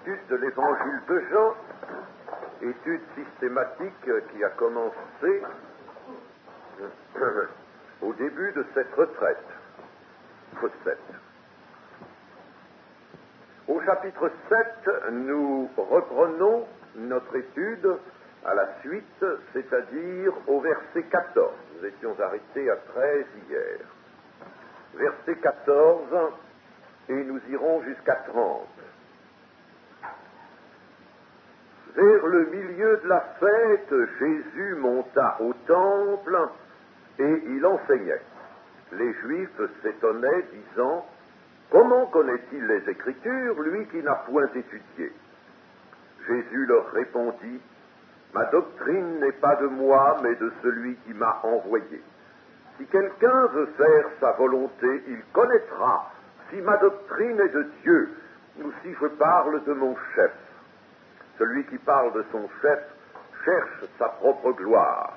l'étude de l'évangile de Jean, étude systématique qui a commencé au début de cette retraite. Au chapitre 7, nous reprenons notre étude à la suite, c'est-à-dire au verset 14. Nous étions arrêtés à 13 hier. Verset 14, et nous irons jusqu'à 30. Vers le milieu de la fête, Jésus monta au temple et il enseignait. Les Juifs s'étonnaient, disant: comment connaît-il les Écritures, lui qui n'a point étudié? Jésus leur répondit: ma doctrine n'est pas de moi, mais de celui qui m'a envoyé. Si quelqu'un veut faire sa volonté, il connaîtra si ma doctrine est de Dieu ou si je parle de mon chef. Celui qui parle de son chef cherche sa propre gloire,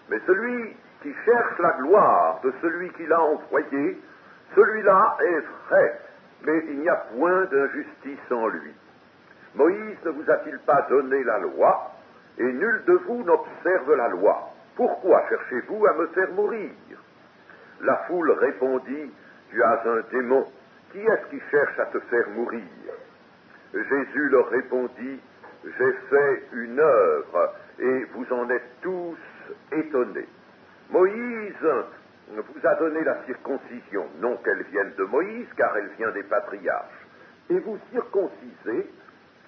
mais celui qui cherche la gloire de celui qui l'a envoyé, celui-là est vrai, mais il n'y a point d'injustice en lui. Moïse ne vous a-t-il pas donné la loi, et nul de vous n'observe la loi? Pourquoi cherchez-vous à me faire mourir? La foule répondit: tu as un démon. Qui est-ce qui cherche à te faire mourir? Jésus leur répondit: j'ai fait une œuvre, et vous en êtes tous étonnés. Moïse vous a donné la circoncision, non qu'elle vienne de Moïse, car elle vient des patriarches. Et vous circoncisez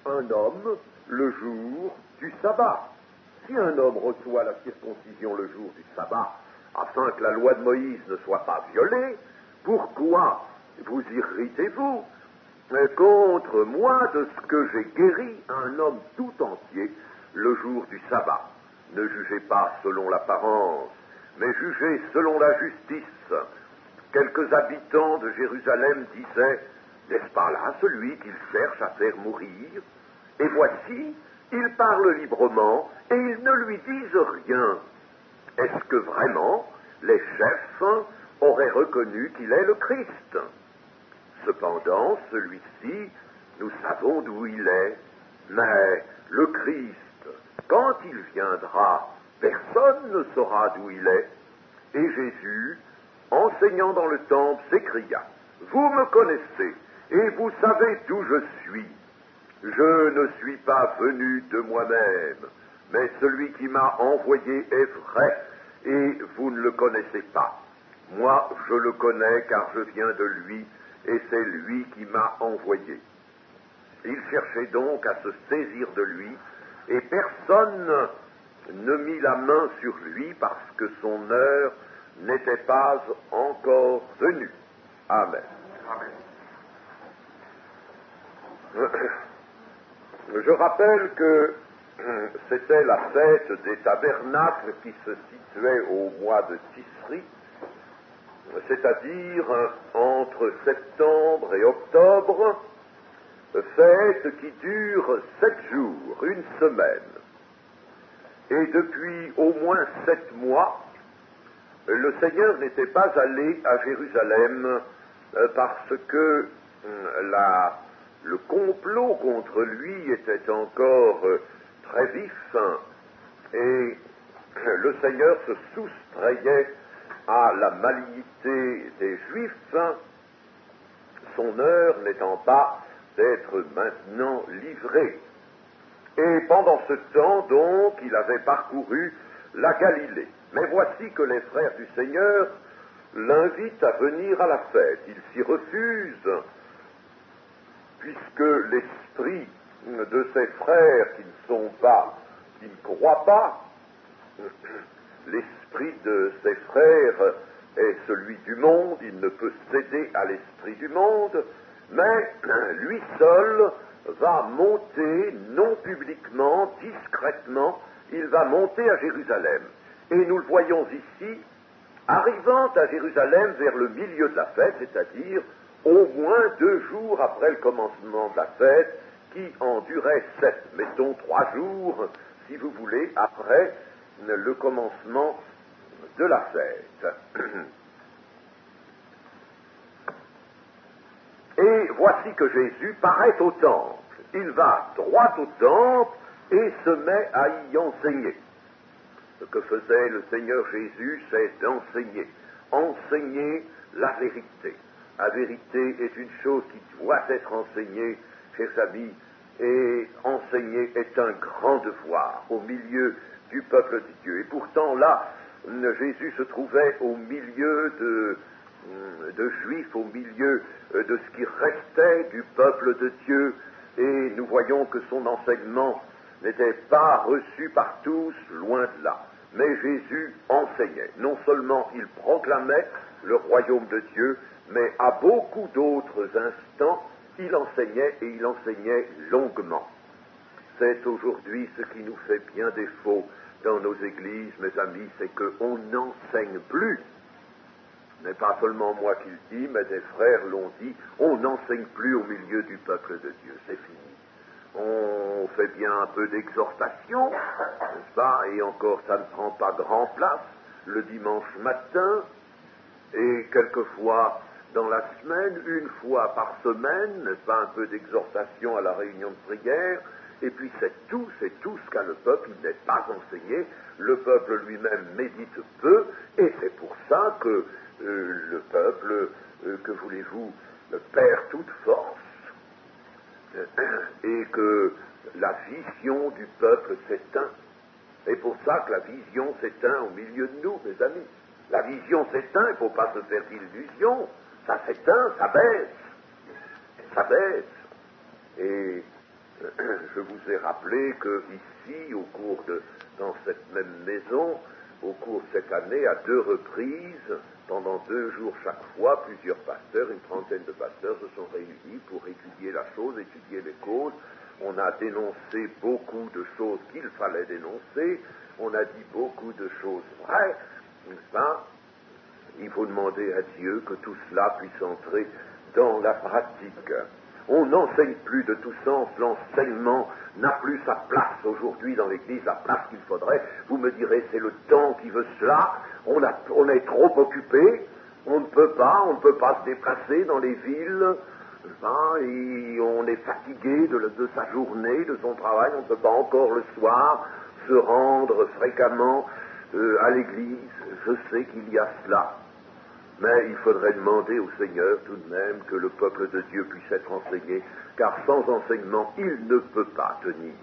un homme le jour du sabbat. Si un homme reçoit la circoncision le jour du sabbat, afin que la loi de Moïse ne soit pas violée, pourquoi vous irritez-vous contre moi de ce que j'ai guéri un homme tout entier le jour du sabbat? Ne jugez pas selon l'apparence, mais jugez selon la justice. Quelques habitants de Jérusalem disaient: n'est-ce pas là celui qu'ils cherchent à faire mourir? Et voici, il parle librement et ils ne lui disent rien. Est-ce que vraiment les chefs auraient reconnu qu'il est le Christ? Cependant, celui-ci, nous savons d'où il est, mais le Christ, quand il viendra, personne ne saura d'où il est. Et Jésus, enseignant dans le temple, s'écria: vous me connaissez, et vous savez d'où je suis. Je ne suis pas venu de moi-même, mais celui qui m'a envoyé est vrai, et vous ne le connaissez pas. Moi, je le connais, car je viens de lui, et c'est lui qui m'a envoyé. Il cherchait donc à se saisir de lui, et personne ne mit la main sur lui, parce que son heure n'était pas encore venue. Amen. Amen. Je rappelle que c'était la fête des tabernacles qui se situait au mois de Tisri, c'est-à-dire entre septembre et octobre, fête qui dure 7 jours, une semaine. Et depuis au moins 7 mois, le Seigneur n'était pas allé à Jérusalem parce que le complot contre lui était encore très vif et le Seigneur se soustrayait à la malignité des Juifs, son heure n'étant pas d'être maintenant livré. Et pendant ce temps, donc, il avait parcouru la Galilée. Mais voici que les frères du Seigneur l'invitent à venir à la fête. Il s'y refuse, puisque l'esprit de ses frères qui ne croient pas, l'esprit de ses frères est celui du monde, il ne peut céder à l'esprit du monde, mais lui seul va monter, non publiquement, discrètement, il va monter à Jérusalem. Et nous le voyons ici, arrivant à Jérusalem vers le milieu de la fête, c'est-à-dire au moins 2 jours après le commencement de la fête, qui en durait 7, mettons 3 jours, si vous voulez, après le commencement de la fête. Et voici que Jésus paraît au temple. il va droit au temple et se met à y enseigner. Ce que faisait le Seigneur Jésus, c'est d'enseigner. Enseigner la vérité. La vérité est une chose qui doit être enseignée, chers amis, et enseigner est un grand devoir au milieu du peuple de Dieu. Et pourtant, là, Jésus se trouvait au milieu de Juifs, au milieu de ce qui restait du peuple de Dieu, et nous voyons que son enseignement n'était pas reçu par tous, loin de là. Mais Jésus enseignait. Non seulement il proclamait le royaume de Dieu, mais à beaucoup d'autres instants, il enseignait et il enseignait longuement. C'est aujourd'hui ce qui nous fait bien défaut dans nos églises, mes amis, c'est qu'on n'enseigne plus. Ce n'est pas seulement moi qui le dis, mais des frères l'ont dit, on n'enseigne plus au milieu du peuple de Dieu, c'est fini. On fait bien un peu d'exhortation, n'est-ce pas, et encore ça ne prend pas grand place, le dimanche matin, et quelquefois dans la semaine, une fois par semaine, n'est-ce pas, un peu d'exhortation à la réunion de prière, et puis c'est tout ce qu'a le peuple, il n'est pas enseigné, le peuple lui-même médite peu, et c'est pour ça que le peuple, que voulez-vous, perd toute force, et que la vision du peuple s'éteint. C'est pour ça que la vision s'éteint au milieu de nous, mes amis. La vision s'éteint, il ne faut pas se faire d'illusions. Ça s'éteint, ça baisse. Ça baisse. Et je vous ai rappelé que ici, dans cette même maison, au cours de cette année, à 2 reprises, pendant 2 jours chaque fois, plusieurs pasteurs, une trentaine de pasteurs se sont réunis pour étudier la chose, étudier les causes. On a dénoncé beaucoup de choses qu'il fallait dénoncer, on a dit beaucoup de choses vraies, n'est-ce pas? Il faut demander à Dieu que tout cela puisse entrer dans la pratique. On n'enseigne plus de tout sens, l'enseignement n'a plus sa place aujourd'hui dans l'Église, la place qu'il faudrait. Vous me direz, c'est le temps qui veut cela, on est trop occupé, on ne peut pas se déplacer dans les villes, et on est fatigué de sa journée, de son travail, on ne peut pas encore le soir se rendre fréquemment à l'Église. Je sais qu'il y a cela. Mais il faudrait demander au Seigneur tout de même que le peuple de Dieu puisse être enseigné, car sans enseignement, il ne peut pas tenir.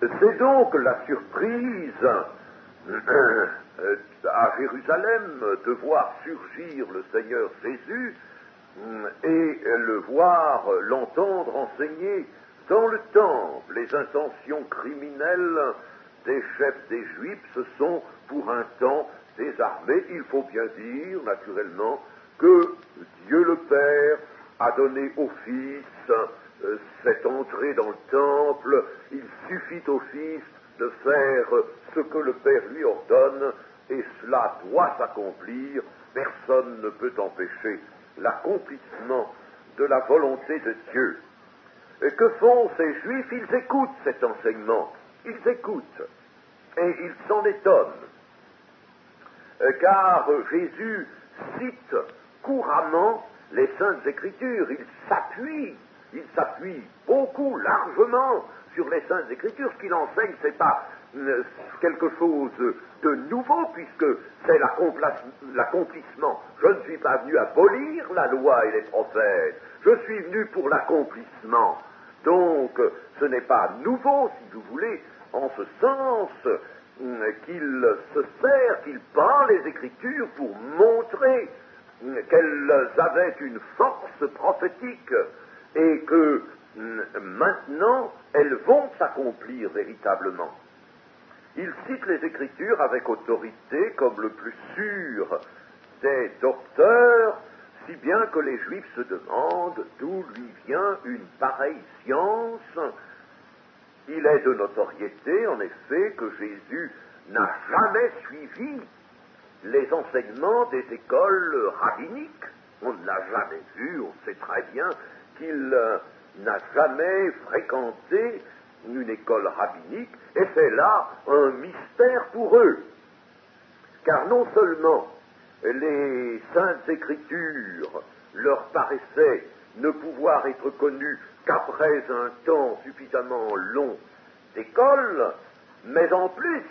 C'est donc la surprise à Jérusalem de voir surgir le Seigneur Jésus et l'entendre enseigner dans le temple. Les intentions criminelles des chefs des Juifs se sont pour un temps désarmés. Il faut bien dire, naturellement, que Dieu le Père a donné au Fils cette entrée dans le temple. Il suffit au Fils de faire ce que le Père lui ordonne, et cela doit s'accomplir. Personne ne peut empêcher l'accomplissement de la volonté de Dieu. Et que font ces Juifs? Ils écoutent cet enseignement. Ils écoutent, et ils s'en étonnent, car Jésus cite couramment les Saintes Écritures, il s'appuie beaucoup, largement, sur les Saintes Écritures. Ce qu'il enseigne, c'est pas quelque chose de nouveau, puisque c'est l'accomplissement. Je ne suis pas venu abolir la loi et les prophètes, je suis venu pour l'accomplissement. Donc, ce n'est pas nouveau, si vous voulez, en ce sens qu'il prend les Écritures pour montrer qu'elles avaient une force prophétique et que maintenant elles vont s'accomplir véritablement. Il cite les Écritures avec autorité comme le plus sûr des docteurs, si bien que les Juifs se demandent d'où lui vient une pareille science. Il est de notoriété, en effet, que Jésus n'a jamais suivi les enseignements des écoles rabbiniques. On ne l'a jamais vu, on sait très bien qu'il n'a jamais fréquenté une école rabbinique, et c'est là un mystère pour eux. Car non seulement les Saintes Écritures leur paraissait ne pouvoir être connu qu'après un temps suffisamment long d'école, mais en plus,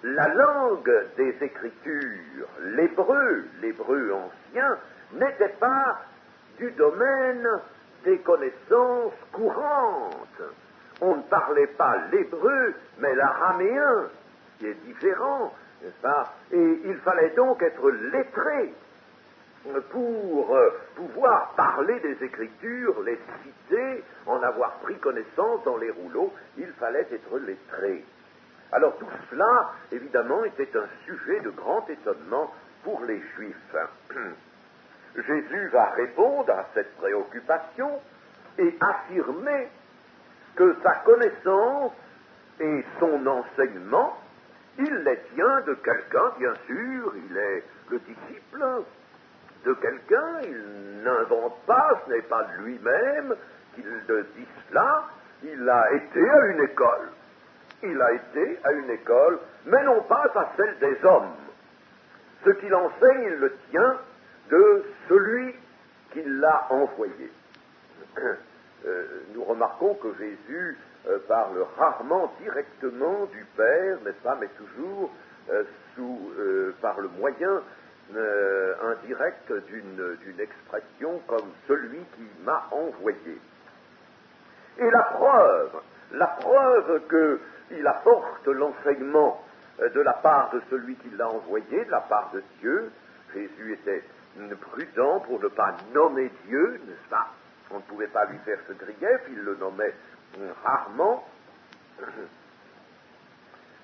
la langue des Écritures, l'hébreu ancien, n'était pas du domaine des connaissances courantes. On ne parlait pas l'hébreu, mais l'araméen, qui est différent, n'est-ce pas? Et il fallait donc être lettré pour pouvoir parler des Écritures, les citer, en avoir pris connaissance dans les rouleaux. Il fallait être lettré. Alors tout cela, évidemment, était un sujet de grand étonnement pour les Juifs. Jésus va répondre à cette préoccupation et affirmer que sa connaissance et son enseignement, il les tient de quelqu'un, bien sûr, il est le disciple de quelqu'un, il n'invente pas, ce n'est pas de lui-même qu'il dit cela, il a été à une école. Il a été à une école, mais non pas à celle des hommes. Ce qu'il enseigne, il le tient de celui qui l'a envoyé. Nous remarquons que Jésus parle rarement directement du Père, n'est-ce pas, mais toujours par le moyen indirect d'une expression comme celui qui m'a envoyé. Et la preuve qu'il apporte l'enseignement de la part de celui qui l'a envoyé, de la part de Dieu. Jésus était prudent pour ne pas nommer Dieu, n'est-ce pas? On ne pouvait pas lui faire ce grief, il le nommait rarement.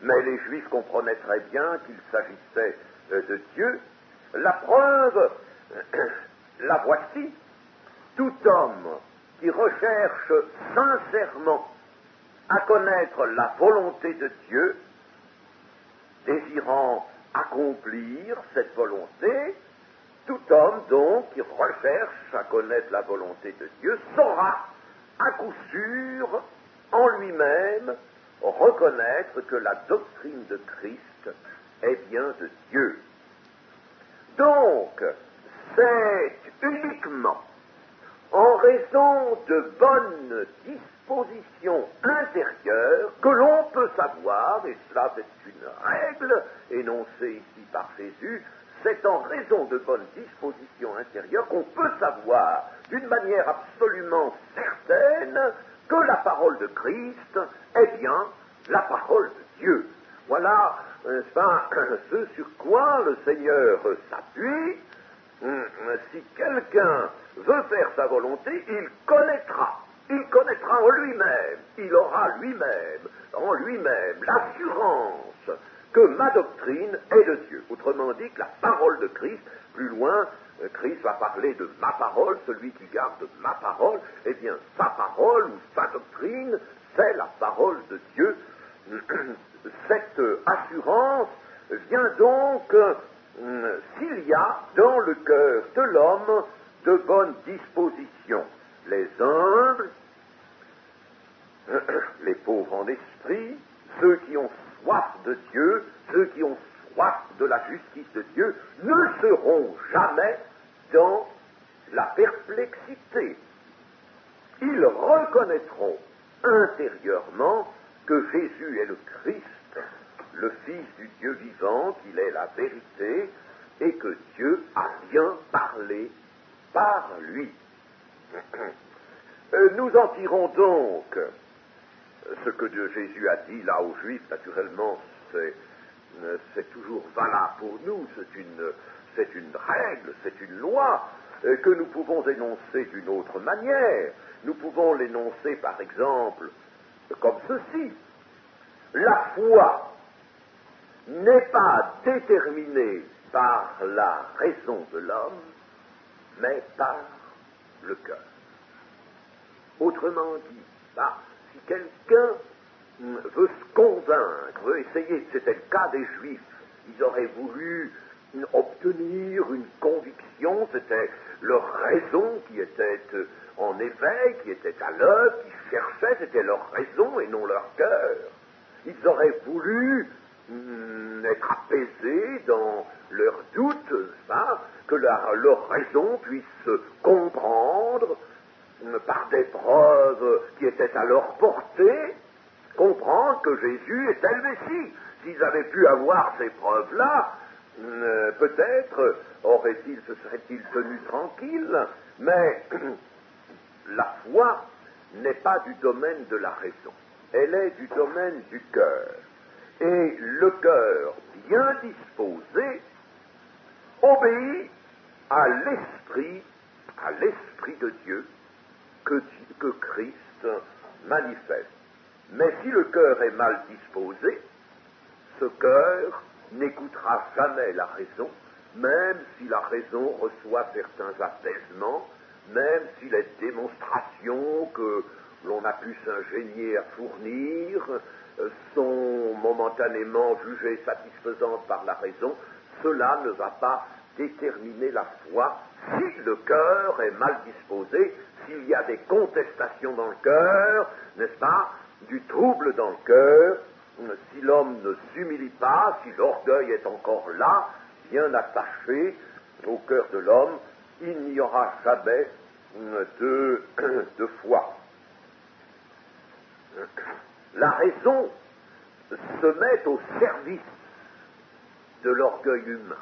Mais les Juifs comprenaient très bien qu'il s'agissait de Dieu. La preuve, la voici. Tout homme qui recherche sincèrement à connaître la volonté de Dieu, désirant accomplir cette volonté, tout homme donc qui recherche à connaître la volonté de Dieu saura à coup sûr en lui-même reconnaître que la doctrine de Christ est bien de Dieu. Donc, c'est uniquement en raison de bonnes dispositions intérieures que l'on peut savoir, et cela c'est une règle énoncée ici par Jésus, c'est en raison de bonnes dispositions intérieures qu'on peut savoir d'une manière absolument certaine que la parole de Christ est bien la parole de Dieu. Voilà, ce sur quoi le Seigneur s'appuie. Si quelqu'un veut faire sa volonté, il connaîtra en lui-même, il aura en lui-même l'assurance que ma doctrine est de Dieu. Autrement dit, que la parole de Christ, plus loin, Christ va parler de ma parole, celui qui garde ma parole, eh bien, sa parole ou sa doctrine, c'est la parole de Dieu. Cette assurance vient donc s'il y a dans le cœur de l'homme de bonnes dispositions. Les humbles, les pauvres en esprit, ceux qui ont soif de Dieu, ceux qui ont soif de la justice de Dieu, ne seront jamais dans la perplexité. Ils reconnaîtront intérieurement que Jésus est le Christ, le Fils du Dieu vivant, qu'il est la vérité, et que Dieu a bien parlé par lui. Nous en tirons donc ce que Jésus a dit là aux Juifs, naturellement, c'est toujours valable pour nous, c'est une règle, c'est une loi que nous pouvons énoncer d'une autre manière. Nous pouvons l'énoncer, par exemple, comme ceci. La foi n'est pas déterminée par la raison de l'homme, mais par le cœur. Autrement dit, si quelqu'un veut se convaincre, veut essayer, c'était le cas des Juifs, ils auraient voulu obtenir une conviction, c'était leur raison qui était en éveil, qui était à l'œuvre, qui cherchait, c'était leur raison et non leur cœur. Ils auraient voulu être apaisés dans leur doute, que leur raison puisse comprendre par des preuves qui étaient à leur portée, comprendre que Jésus était le Messie. S'ils avaient pu avoir ces preuves-là, peut-être se seraient-ils tenus tranquilles, mais la foi n'est pas du domaine de la raison, elle est du domaine du cœur. Et le cœur bien disposé obéit à l'esprit de Dieu que Christ manifeste. Mais si le cœur est mal disposé, ce cœur n'écoutera jamais la raison, même si la raison reçoit certains apaisements, même si les démonstrations que l'on a pu s'ingénier à fournir sont momentanément jugées satisfaisantes par la raison, cela ne va pas déterminer la foi si le cœur est mal disposé, s'il y a des contestations dans le cœur, n'est-ce pas, du trouble dans le cœur, si l'homme ne s'humilie pas, si l'orgueil est encore là, bien attaché au cœur de l'homme, il n'y aura jamais de foi. La raison se met au service de l'orgueil humain,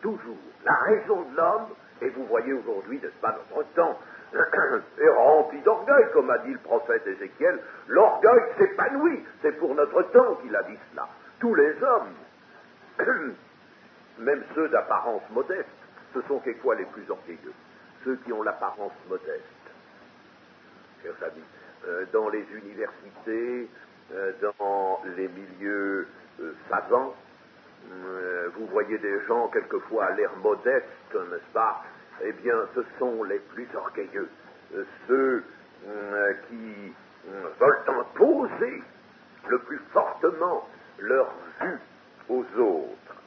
toujours. La raison de l'homme, et vous voyez aujourd'hui, n'est-ce pas, notre temps est rempli d'orgueil, comme a dit le prophète Ézéchiel. L'orgueil s'épanouit, c'est pour notre temps qu'il a dit cela. Tous les hommes, même ceux d'apparence modeste, ce sont quelquefois les plus orgueilleux, ceux qui ont l'apparence modeste. Chers amis, dans les universités, dans les milieux savants, vous voyez des gens quelquefois à l'air modeste, n'est-ce pas? Eh bien, ce sont les plus orgueilleux, ceux qui veulent imposer le plus fortement leur vue aux autres.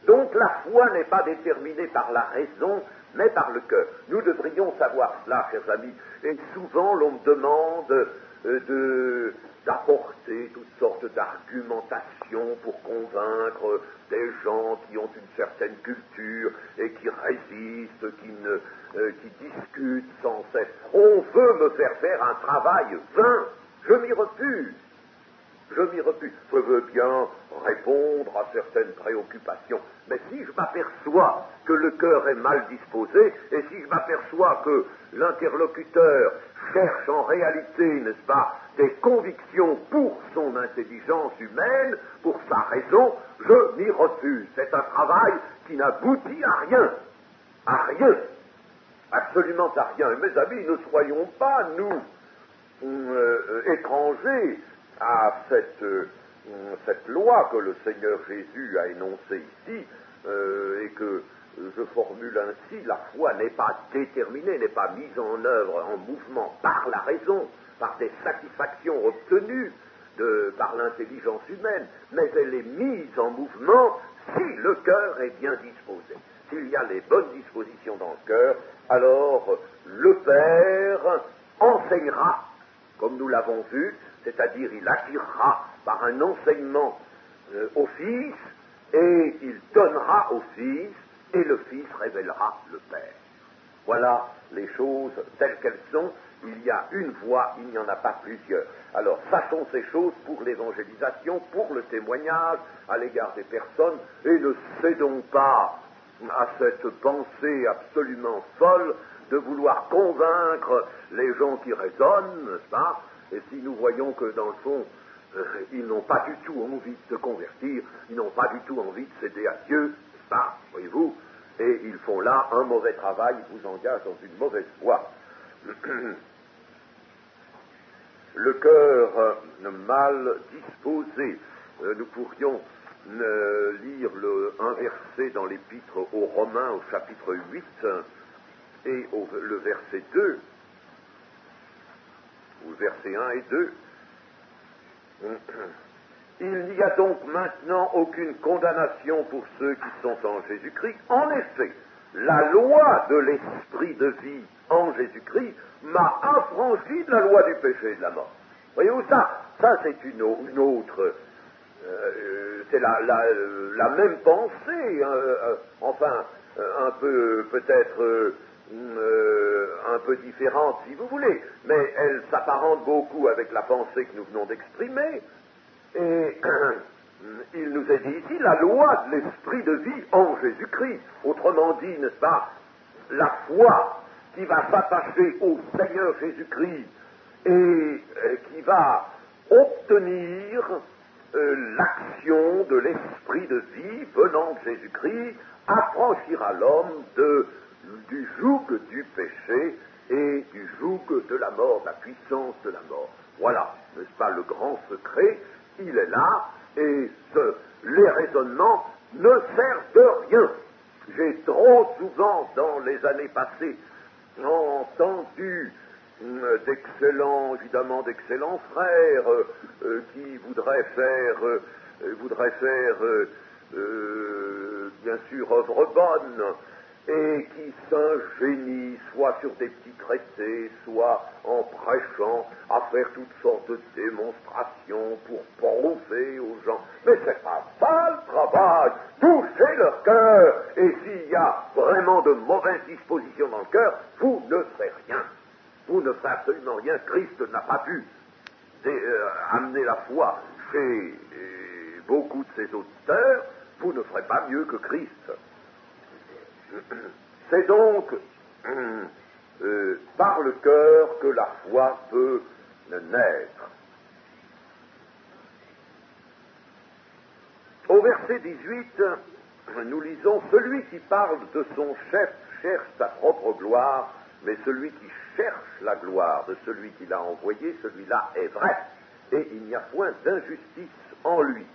Donc la foi n'est pas déterminée par la raison, mais par le cœur. Nous devrions savoir cela, chers amis, et souvent l'on me demande d'apporter toutes sortes d'argumentations pour convaincre des gens qui ont une certaine culture et qui résistent, qui discutent sans cesse. On veut me faire un travail vain, je m'y refuse. Je veux bien répondre à certaines préoccupations, mais si je m'aperçois que le cœur est mal disposé, et si je m'aperçois que l'interlocuteur cherche en réalité, n'est-ce pas, des convictions pour son intelligence humaine, pour sa raison, je m'y refuse. C'est un travail qui n'aboutit à rien, absolument à rien. Et mes amis, ne soyons pas, nous, étrangers à cette loi que le Seigneur Jésus a énoncée ici, et que je formule ainsi: la foi n'est pas déterminée, n'est pas mise en œuvre, en mouvement par la raison, par des satisfactions obtenues par l'intelligence humaine, mais elle est mise en mouvement si le cœur est bien disposé. S'il y a les bonnes dispositions dans le cœur, alors le Père enseignera, comme nous l'avons vu, c'est-à-dire il attirera par un enseignement au Fils, et il donnera au Fils, et le Fils révélera le Père. Voilà les choses telles qu'elles sont. Il y a une voie, il n'y en a pas plusieurs. Alors, sachons ces choses pour l'évangélisation, pour le témoignage à l'égard des personnes, et ne cédons pas à cette pensée absolument folle de vouloir convaincre les gens qui raisonnent, n'est-ce pas? Et si nous voyons que, dans le fond, ils n'ont pas du tout envie de se convertir, ils n'ont pas du tout envie de céder à Dieu, n'est-ce pas, voyez-vous, et ils font là un mauvais travail, ils vous engagent dans une mauvaise voie. Le cœur mal disposé, nous pourrions lire un verset dans l'épître aux Romains au chapitre 8 et le verset 2, ou le verset 1 et 2. Il n'y a donc maintenant aucune condamnation pour ceux qui sont en Jésus-Christ. En effet, la loi de l'esprit de vie en Jésus-Christ m'a affranchi de la loi du péché et de la mort. Voyez-vous ça? Ça, c'est une autre c'est la même pensée, enfin, un peu peut-être un peu différente si vous voulez, mais elle s'apparente beaucoup avec la pensée que nous venons d'exprimer. Et il nous est dit ici la loi de l'esprit de vie en Jésus-Christ. Autrement dit, n'est-ce pas, la foi qui va s'attacher au Seigneur Jésus-Christ et qui va obtenir l'action de l'esprit de vie venant de Jésus-Christ, affranchira l'homme du joug du péché et du joug de la mort, de la puissance de la mort. Voilà, n'est-ce pas, le grand secret, il est là, et les raisonnements ne servent de rien. J'ai trop souvent, dans les années passées, entendu d'excellents frères qui voudraient faire bien sûr œuvre bonne, et qui s'ingénient soit sur des petits traités, soit en prêchant, à faire toutes sortes de démonstrations pour prouver aux gens. Mais c'est pas ça le travail. Touchez leur cœur, et s'il y a vraiment de mauvaises dispositions dans le cœur, vous ne ferez rien. Vous ne ferez absolument rien. Christ n'a pas pu amener la foi chez beaucoup de ses auditeurs. Vous ne ferez pas mieux que Christ. C'est donc par le cœur que la foi peut naître. Au verset 18, nous lisons « Celui qui parle de son chef cherche sa propre gloire, mais celui qui cherche la gloire de celui qui l'a envoyé, celui-là est vrai, et il n'y a point d'injustice en lui. »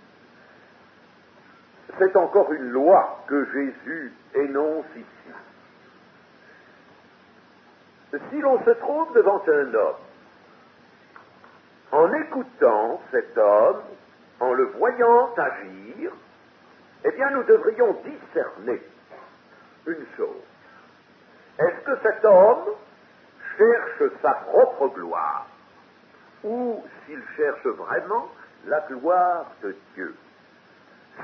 C'est encore une loi que Jésus énonce ici. Si l'on se trouve devant un homme, en écoutant cet homme, en le voyant agir, eh bien nous devrions discerner une chose. Est-ce que cet homme cherche sa propre gloire, ou s'il cherche vraiment la gloire de Dieu?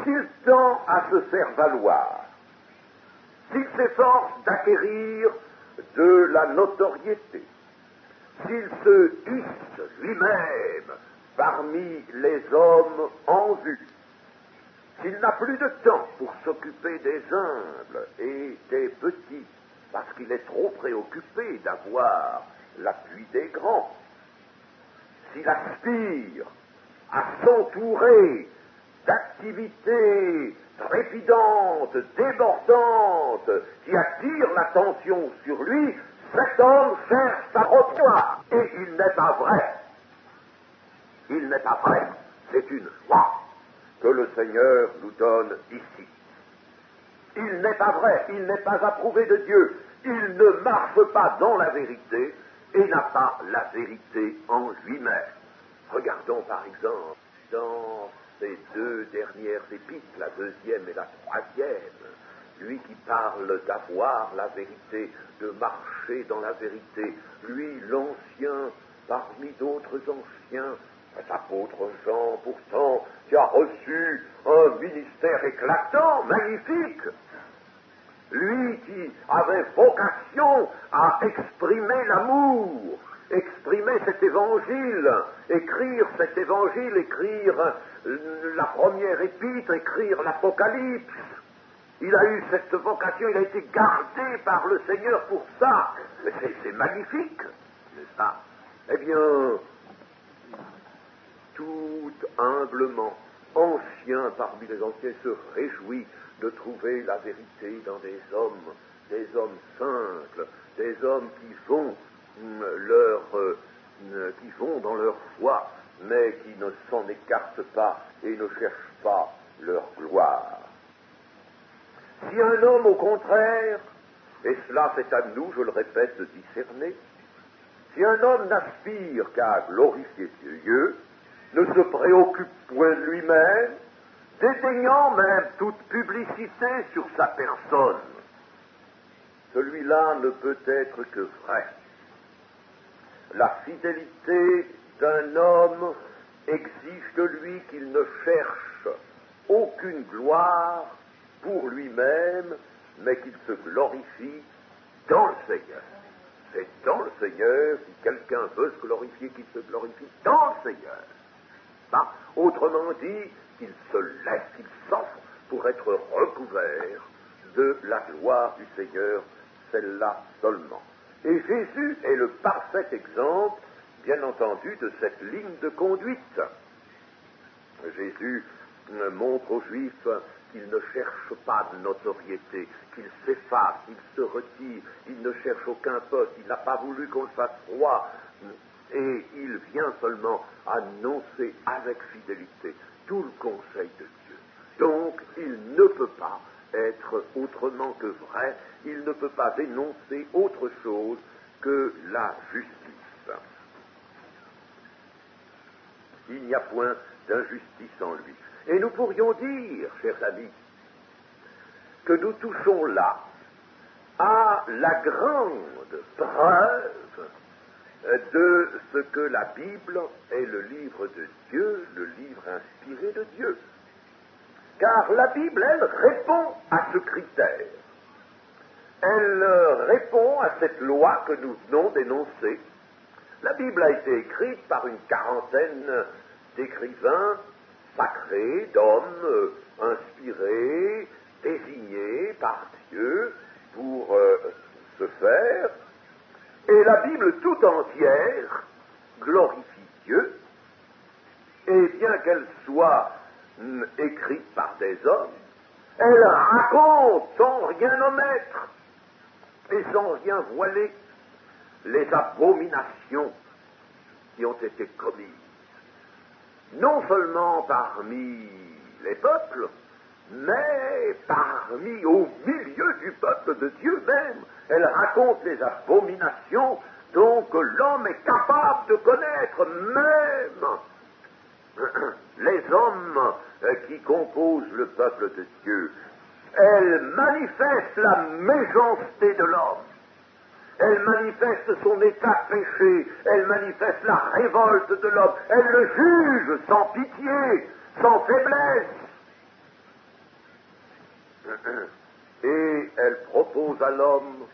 S'il tend à se faire valoir, s'il s'efforce d'acquérir de la notoriété, s'il se hisse lui-même parmi les hommes en vue, s'il n'a plus de temps pour s'occuper des humbles et des petits, parce qu'il est trop préoccupé d'avoir l'appui des grands, s'il aspire à s'entourer d'activités trépidantes, débordantes, qui attirent l'attention sur lui, cet homme cherche sa propre gloire. Et il n'est pas vrai. Il n'est pas vrai. C'est une loi que le Seigneur nous donne ici. Il n'est pas vrai. Il n'est pas approuvé de Dieu. Il ne marche pas dans la vérité et n'a pas la vérité en lui-même. Regardons par exemple dans ces deux dernières épîtres, la deuxième et la troisième, lui qui parle d'avoir la vérité, de marcher dans la vérité, lui l'ancien parmi d'autres anciens, cet apôtre Jean pourtant qui a reçu un ministère éclatant, magnifique, lui qui avait vocation à exprimer l'amour, exprimer cet évangile, écrire cet évangile, écrire la première épître, écrire l'Apocalypse. Il a eu cette vocation, il a été gardé par le Seigneur pour ça. Mais c'est magnifique, n'est-ce pas? Eh bien, tout humblement, ancien parmi les anciens, se réjouit de trouver la vérité dans des hommes simples, des hommes qui vont qui vont dans leur foi, mais qui ne s'en écartent pas et ne cherchent pas leur gloire. Si un homme, au contraire, et cela c'est à nous, je le répète, de discerner, si un homme n'aspire qu'à glorifier Dieu, ne se préoccupe point de lui-même, dédaignant même toute publicité sur sa personne, celui-là ne peut être que vrai. La fidélité d'un homme exige de lui qu'il ne cherche aucune gloire pour lui-même, mais qu'il se glorifie dans le Seigneur. C'est dans le Seigneur, si quelqu'un veut se glorifier, qu'il se glorifie dans le Seigneur. Bah, autrement dit, qu'il se laisse, qu'il s'offre pour être recouvert de la gloire du Seigneur, celle-là seulement. Et Jésus est le parfait exemple, bien entendu, de cette ligne de conduite. Jésus montre aux Juifs qu'il ne cherche pas de notoriété, qu'il s'efface, qu'il se retire, il ne cherche aucun poste, il n'a pas voulu qu'on le fasse roi, et il vient seulement annoncer avec fidélité tout le conseil de Dieu. Donc, il ne peut pas être autrement que vrai, il ne peut pas énoncer autre chose que la justice. Il n'y a point d'injustice en lui. Et nous pourrions dire, chers amis, que nous touchons là à la grande preuve de ce que la Bible est le livre de Dieu, le livre inspiré de Dieu. Car la Bible, elle, répond à ce critère. Elle répond à cette loi que nous venons d'énoncer. La Bible a été écrite par une quarantaine d'écrivains sacrés, d'hommes inspirés, désignés par Dieu pour ce faire. Et la Bible tout entière glorifie Dieu, et bien qu'elle soit écrite par des hommes, elle raconte sans rien omettre et sans rien voiler les abominations qui ont été commises, non seulement parmi les peuples, mais au milieu du peuple de Dieu même. Elle raconte les abominations dont l'homme est capable de connaître, même les hommes qui composent le peuple de Dieu. Elle manifeste la méchanceté de l'homme. Elle manifeste son état de péché. Elle manifeste la révolte de l'homme. Elle le juge sans pitié, sans faiblesse. Et elle propose à l'homme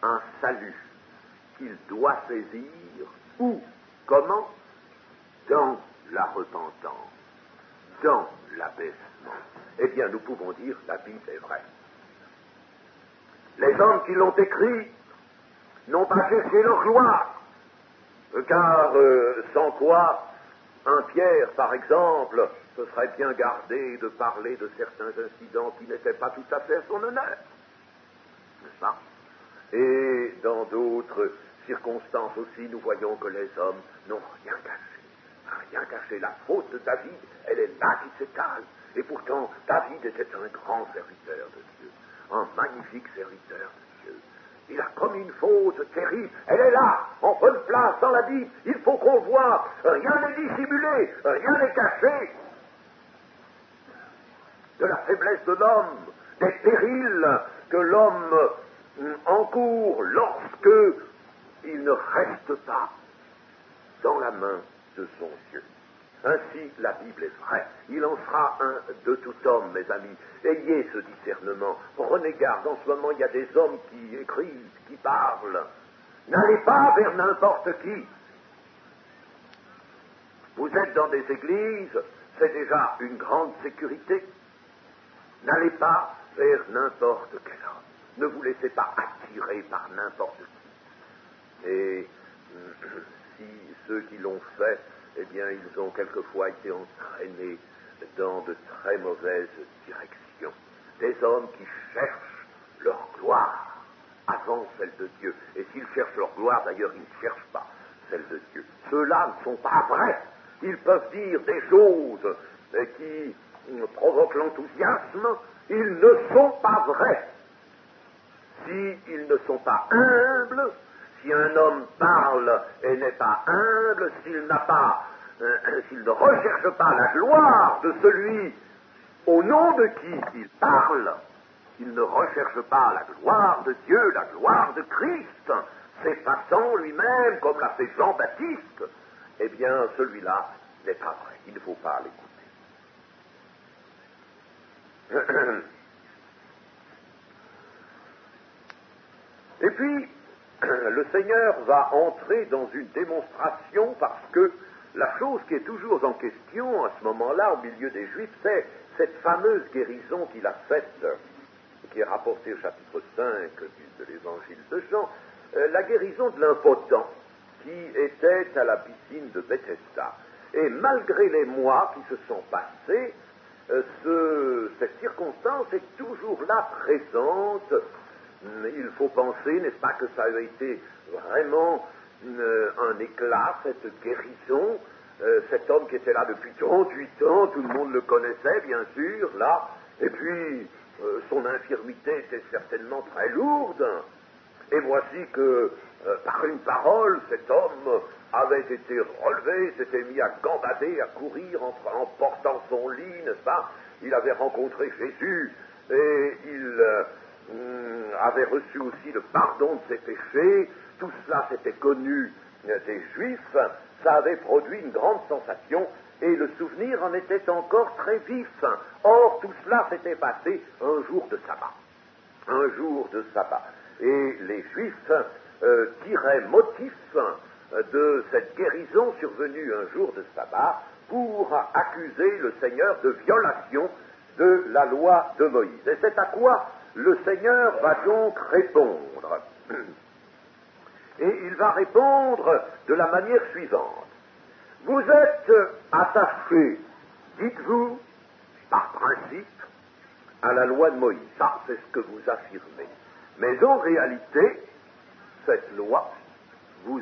un salut qu'il doit saisir. Où? Comment? Dans la repentance, dans l'abaissement. Eh bien, nous pouvons dire la Bible est vraie. Les hommes qui l'ont écrit n'ont pas cherché leur gloire, car sans quoi un Pierre, par exemple, se serait bien gardé de parler de certains incidents qui n'étaient pas tout à fait à son honneur, n'est-ce pas? Et dans d'autres circonstances aussi, nous voyons que les hommes n'ont rien caché. La faute de David, elle est là qui s'étale. Et pourtant, David était un grand serviteur de Dieu, un magnifique serviteur de Dieu. Il a commis une faute terrible. Elle est là, en bonne place dans la Bible. Il faut qu'on voit. Rien n'est dissimulé, rien n'est caché. De la faiblesse de l'homme, des périls que l'homme encourt lorsque il ne reste pas dans la main de son Dieu. Ainsi, la Bible est vraie. Il en sera un de tout homme, mes amis. Ayez ce discernement. Prenez garde. En ce moment, il y a des hommes qui écrivent, qui parlent. N'allez pas vers n'importe qui. Vous êtes dans des églises, c'est déjà une grande sécurité. N'allez pas vers n'importe quel homme. Ne vous laissez pas attirer par n'importe qui. Et si ceux qui l'ont fait, eh bien, ils ont quelquefois été entraînés dans de très mauvaises directions. Des hommes qui cherchent leur gloire avant celle de Dieu. Et s'ils cherchent leur gloire, d'ailleurs, ils ne cherchent pas celle de Dieu. Ceux-là ne sont pas vrais. Ils peuvent dire des choses qui provoquent l'enthousiasme. Ils ne sont pas vrais. S'ils ne sont pas humbles, si un homme parle et n'est pas humble, s'il ne recherche pas la gloire de celui au nom de qui il parle, il ne recherche pas la gloire de Dieu, la gloire de Christ, s'effaçant lui-même comme l'a fait Jean-Baptiste, eh bien celui-là n'est pas vrai, il ne faut pas l'écouter. Et puis, le Seigneur va entrer dans une démonstration parce que la chose qui est toujours en question à ce moment-là, au milieu des Juifs, c'est cette fameuse guérison qu'il a faite, qui est rapportée au chapitre 5 de l'évangile de Jean, la guérison de l'impotent qui était à la piscine de Bethesda. Et malgré les mois qui se sont passés, cette circonstance est toujours là présente. Il faut penser, n'est-ce pas, que ça a été vraiment un éclat, cette guérison. Cet homme qui était là depuis 38 ans, tout le monde le connaissait, bien sûr, là, et puis son infirmité était certainement très lourde. Et voici que, par une parole, cet homme avait été relevé, s'était mis à gambader, à courir en portant son lit, n'est-ce pas? Il avait rencontré Jésus et il avait reçu aussi le pardon de ses péchés. Tout cela s'était connu des Juifs, ça avait produit une grande sensation et le souvenir en était encore très vif. Or, tout cela s'était passé un jour de sabbat. Un jour de sabbat. Et les Juifs tiraient motif de cette guérison survenue un jour de sabbat pour accuser le Seigneur de violation de la loi de Moïse. Et c'est à quoi le Seigneur va donc répondre. Et il va répondre de la manière suivante. Vous êtes attachés, dites-vous, par principe, à la loi de Moïse. Ça, c'est ce que vous affirmez. Mais en réalité, cette loi, vous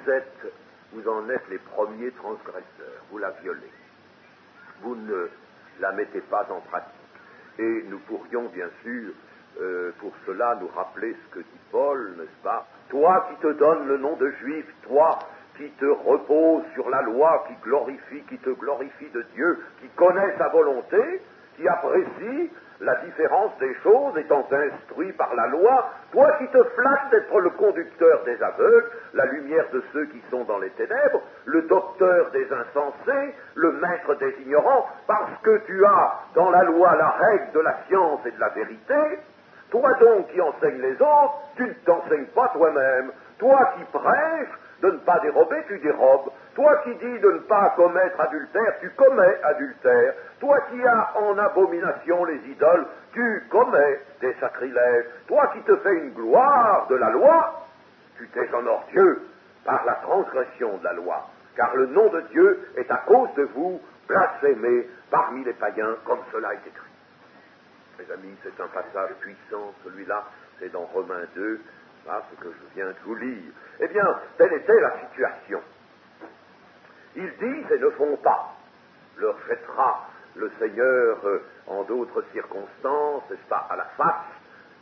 en êtes les premiers transgresseurs. Vous la violez. Vous ne la mettez pas en pratique. Et nous pourrions, bien sûr, pour cela, nous rappeler ce que dit Paul, n'est-ce pas? Toi qui te donnes le nom de juif, toi qui te reposes sur la loi, qui te glorifie de Dieu, qui connaît sa volonté, qui apprécie la différence des choses, étant instruit par la loi, toi qui te flattes d'être le conducteur des aveugles, la lumière de ceux qui sont dans les ténèbres, le docteur des insensés, le maître des ignorants, parce que tu as dans la loi la règle de la science et de la vérité, toi donc qui enseignes les autres, tu ne t'enseignes pas toi-même. Toi qui prêches de ne pas dérober, tu dérobes. Toi qui dis de ne pas commettre adultère, tu commets adultère. Toi qui as en abomination les idoles, tu commets des sacrilèges. Toi qui te fais une gloire de la loi, tu déshonores Dieu par la transgression de la loi. Car le nom de Dieu est à cause de vous blasphémé parmi les païens, comme cela est écrit. Mes amis, c'est un passage puissant, celui-là, c'est dans Romains 2, là, ce que je viens de vous lire. Eh bien, telle était la situation. Ils disent et ne font pas. Leur jettera le Seigneur en d'autres circonstances, n'est-ce pas, à la face.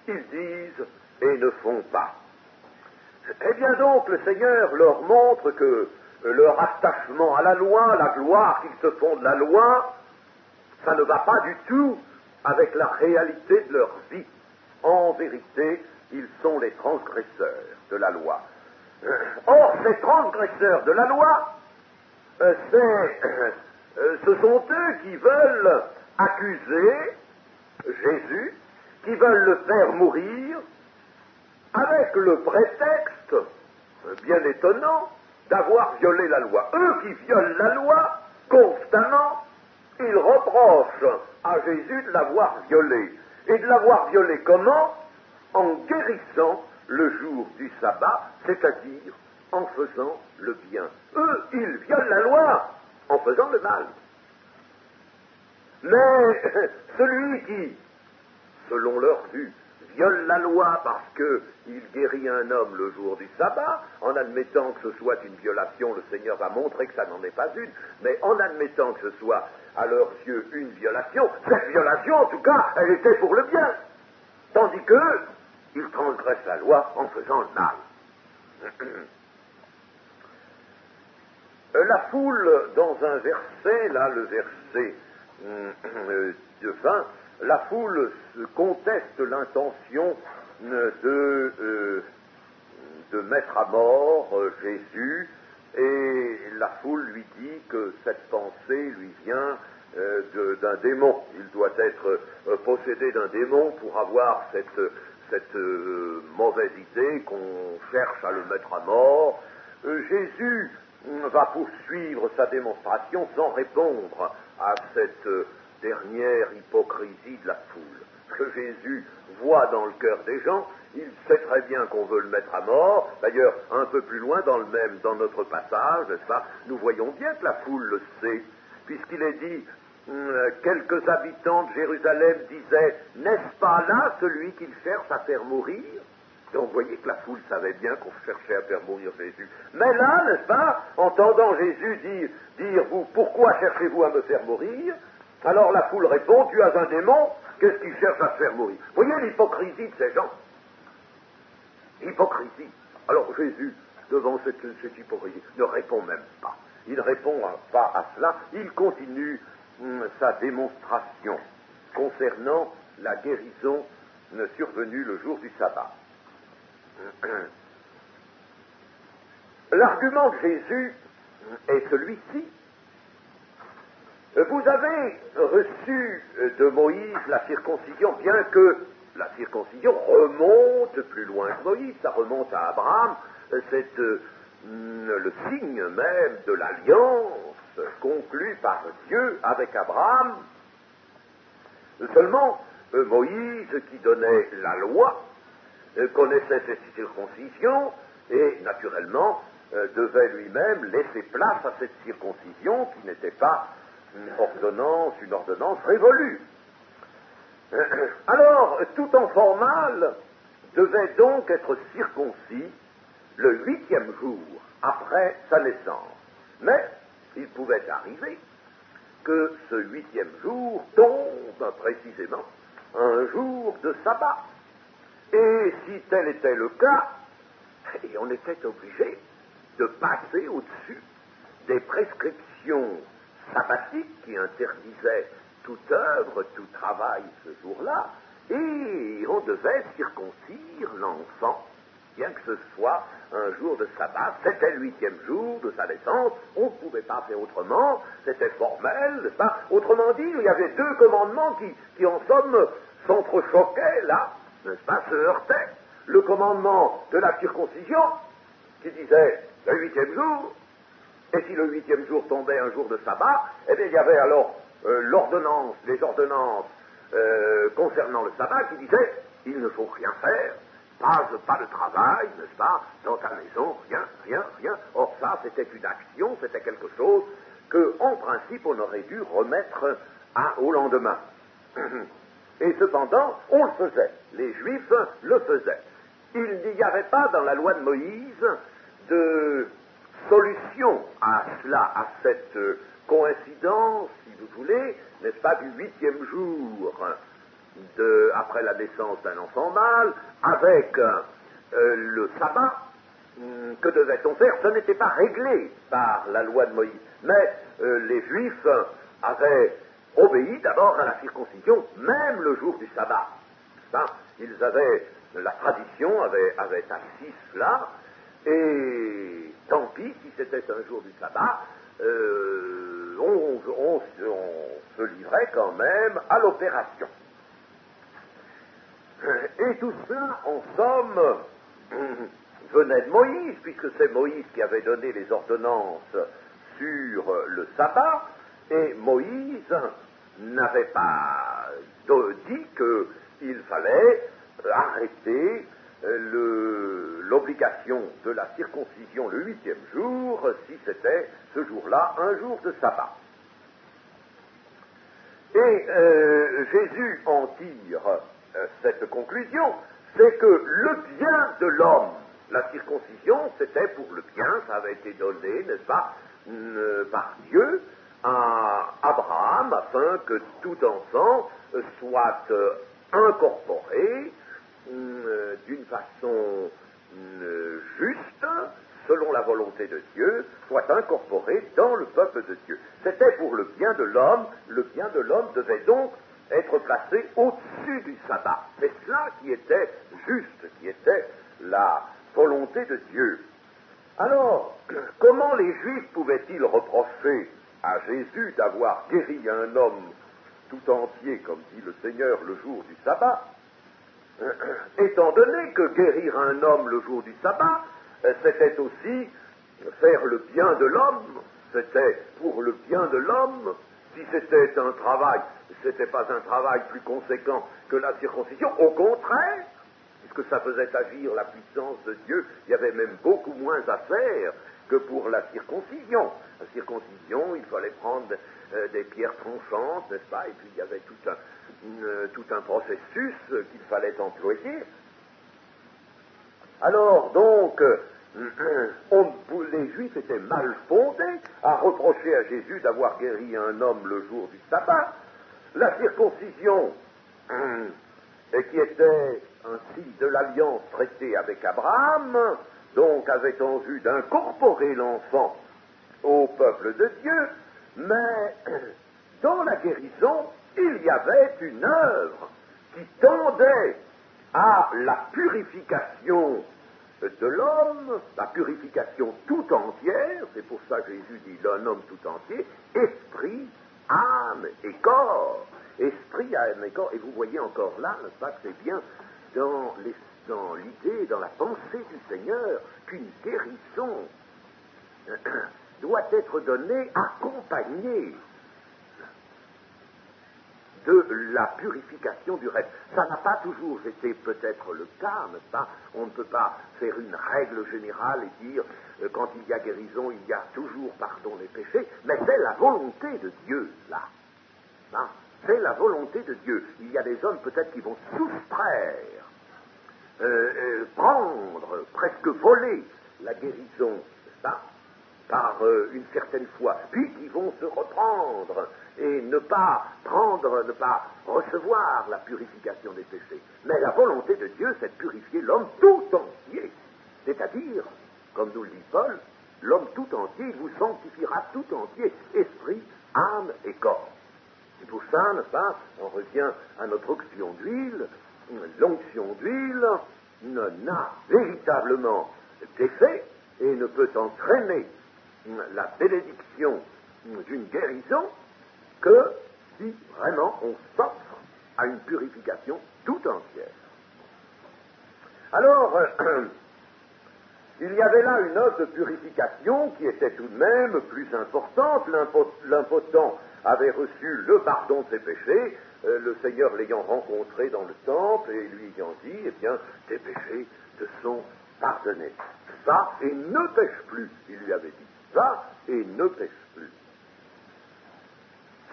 Ils disent et ne font pas. Eh bien donc, le Seigneur leur montre que leur attachement à la loi, la gloire qu'ils se font de la loi, ça ne va pas du tout avec la réalité de leur vie. En vérité, ils sont les transgresseurs de la loi. Or, ces transgresseurs de la loi, ce sont eux qui veulent accuser Jésus, qui veulent le faire mourir, avec le prétexte, bien étonnant, d'avoir violé la loi. Eux qui violent la loi constamment, ils reprochent à Jésus de l'avoir violée. Et de l'avoir violée comment? En guérissant le jour du sabbat, c'est-à-dire en faisant le bien. Eux, ils violent la loi en faisant le mal. Mais celui qui, selon leur vue, viole la loi parce qu'il guérit un homme le jour du sabbat, en admettant que ce soit une violation, le Seigneur va montrer que ça n'en est pas une, mais en admettant que ce soit à leurs yeux une violation, cette violation, en tout cas, elle était pour le bien. Tandis qu'eux, ils transgressent la loi en faisant le mal. La foule, dans un verset, là, le verset de 20, la foule conteste l'intention de mettre à mort Jésus, et la foule lui dit que cette pensée lui vient d'un démon. Il doit être possédé d'un démon pour avoir cette mauvaise idée qu'on cherche à le mettre à mort. Jésus va poursuivre sa démonstration sans répondre à cette dernière hypocrisie de la foule. Ce que Jésus voit dans le cœur des gens, il sait très bien qu'on veut le mettre à mort. D'ailleurs, un peu plus loin dans notre passage, n'est-ce pas, nous voyons bien que la foule le sait, puisqu'il est dit, quelques habitants de Jérusalem disaient, n'est-ce pas là celui qu'il cherche à faire mourir? Donc vous voyez que la foule savait bien qu'on cherchait à faire mourir Jésus. Mais là, n'est-ce pas, entendant Jésus dire vous, pourquoi cherchez-vous à me faire mourir? Alors la foule répond, tu as un démon, qu'est-ce qu'il cherche à se faire mourir? Vous voyez l'hypocrisie de ces gens. Hypocrisie. Alors Jésus, devant cette hypocrisie, ne répond même pas. Il ne répond pas à cela, il continue sa démonstration concernant la guérison survenue le jour du sabbat. L'argument de Jésus est celui-ci. Vous avez reçu de Moïse la circoncision, bien que la circoncision remonte plus loin que Moïse, ça remonte à Abraham, c'est le signe même de l'alliance conclue par Dieu avec Abraham. Seulement, Moïse, qui donnait la loi, connaissait cette circoncision et, naturellement, devait lui-même laisser place à cette circoncision qui n'était pas une ordonnance révolue. Alors, tout enfant mâle devait donc être circoncis le 8e jour après sa naissance. Mais il pouvait arriver que ce 8e jour tombe précisément un jour de sabbat. Et si tel était le cas, et on était obligé de passer au-dessus des prescriptions sabbatiques qui interdisaient toute œuvre, tout travail ce jour-là, et on devait circoncire l'enfant, bien que ce soit un jour de sabbat, c'était le 8e jour de sa naissance, on ne pouvait pas faire autrement, c'était formel, n'est-ce pas? Autrement dit, il y avait deux commandements qui en somme, s'entrechoquaient là, n'est-ce pas, se heurtaient. Le commandement de la circoncision, qui disait le 8e jour, et si le 8e jour tombait un jour de sabbat, eh bien il y avait alors les ordonnances concernant le sabbat qui disaient il ne faut rien faire, pas de travail, n'est-ce pas, dans ta maison, rien. Or ça, c'était une action, c'était quelque chose que, en principe, on aurait dû remettre au lendemain. Et cependant, on le faisait. Les Juifs le faisaient. Il n'y avait pas dans la loi de Moïse de solution à cela, à cette coïncidence, si vous voulez, n'est-ce pas, du 8e jour après la naissance d'un enfant mâle, avec le sabbat. Que devait-on faire? Ce n'était pas réglé par la loi de Moïse. Mais les Juifs avaient obéi d'abord à la circoncision, même le jour du sabbat. Ils avaient, la tradition avait assis cela, et tant pis si c'était un jour du sabbat, on se livrait quand même à l'opération. Et tout cela, en somme, venait de Moïse, puisque c'est Moïse qui avait donné les ordonnances sur le sabbat, et Moïse n'avait pas dit qu'il fallait arrêter l'obligation de la circoncision le 8e jour, si c'était ce jour-là un jour de sabbat. Et Jésus en tire cette conclusion, c'est que le bien de l'homme, la circoncision, c'était pour le bien, ça avait été donné, n'est-ce pas, par Dieu à Abraham, afin que tout enfant soit incorporé d'une façon juste, selon la volonté de Dieu, soit incorporé dans le peuple de Dieu. C'était pour le bien de l'homme devait donc être placé au-dessus du sabbat. C'est cela qui était juste, qui était la volonté de Dieu. Alors, comment les Juifs pouvaient-ils reprocher à Jésus d'avoir guéri un homme tout entier, comme dit le Seigneur, le jour du sabbat, étant donné que guérir un homme le jour du sabbat, c'était aussi faire le bien de l'homme, c'était pour le bien de l'homme. Si c'était un travail, c'était pas un travail plus conséquent que la circoncision, au contraire, puisque ça faisait agir la puissance de Dieu, il y avait même beaucoup moins à faire que pour la circoncision. La circoncision, il fallait prendre des pierres tronchantes, n'est-ce pas, et puis il y avait tout un processus qu'il fallait employer. Alors donc, les Juifs étaient mal fondés à reprocher à Jésus d'avoir guéri un homme le jour du sabbat. La circoncision, qui était un signe de l'alliance traitée avec Abraham, donc avait en vue d'incorporer l'enfant au peuple de Dieu, mais dans la guérison, il y avait une œuvre qui tendait à la purification de l'homme, la purification tout entière, c'est pour ça que Jésus dit d'un homme tout entier, esprit, âme et corps. Esprit, âme et corps, et vous voyez encore là, n'est-ce pas, que c'est bien dans l'idée, dans la pensée du Seigneur, qu'une guérison doit être donnée, accompagnée de la purification du reste. Ça n'a pas toujours été peut-être le cas, n'est-ce pas? On ne peut pas faire une règle générale et dire quand il y a guérison, il y a toujours pardon des péchés, mais c'est la volonté de Dieu, là. Hein? C'est la volonté de Dieu. Il y a des hommes peut-être qui vont soustraire, prendre, presque voler la guérison, n'est-ce pas? Par une certaine foi, puis qui vont se reprendre et ne pas recevoir la purification des péchés. Mais la volonté de Dieu, c'est de purifier l'homme tout entier. C'est-à-dire, comme nous le dit Paul, l'homme tout entier, il vous sanctifiera tout entier, esprit, âme et corps. C'est pour ça, n'est-ce pas, on revient à notre onction d'huile. L'onction d'huile n'a véritablement d'effet et ne peut entraîner la bénédiction d'une guérison que si vraiment on s'offre à une purification tout entière. Alors, il y avait là une œuvre de purification qui était tout de même plus importante. L'impotent avait reçu le pardon de ses péchés, le Seigneur l'ayant rencontré dans le temple et lui ayant dit, eh bien, tes péchés te sont pardonnés. Va et ne pêche plus, il lui avait dit. Va et ne pêche plus.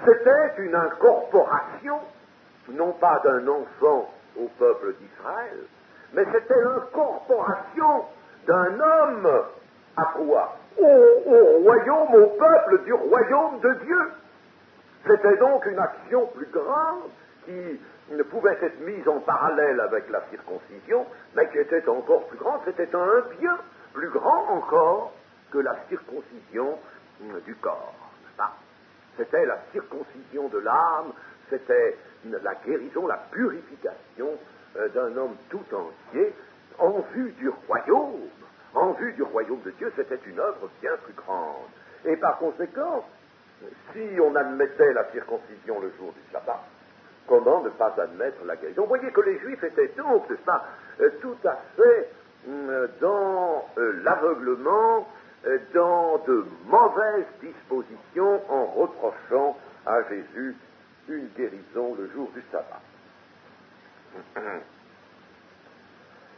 C'était une incorporation, non pas d'un enfant au peuple d'Israël, mais c'était l'incorporation d'un homme à quoi? Au royaume, au peuple du royaume de Dieu. C'était donc une action plus grande qui ne pouvait être mise en parallèle avec la circoncision, mais qui était encore plus grande. C'était un bien plus grand encore que la circoncision du corps. C'était la circoncision de l'âme, c'était la guérison, la purification d'un homme tout entier en vue du royaume. En vue du royaume de Dieu, c'était une œuvre bien plus grande. Et par conséquent, si on admettait la circoncision le jour du sabbat, comment ne pas admettre la guérison? Vous voyez que les Juifs étaient donc, n'est-ce pas, tout à fait dans l'aveuglement, dans de mauvaises dispositions en reprochant à Jésus une guérison le jour du sabbat.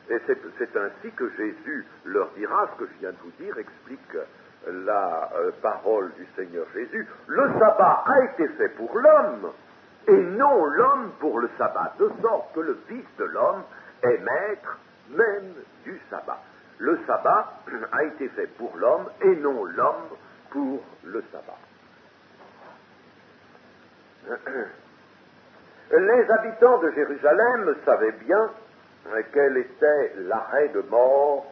Et c'est ainsi que Jésus leur dira, ce que je viens de vous dire explique la parole du Seigneur Jésus. Le sabbat a été fait pour l'homme, et non l'homme pour le sabbat, de sorte que le Fils de l'homme est maître même du sabbat. Le sabbat a été fait pour l'homme, et non l'homme pour le sabbat. Les habitants de Jérusalem savaient bien quel était l'arrêt de mort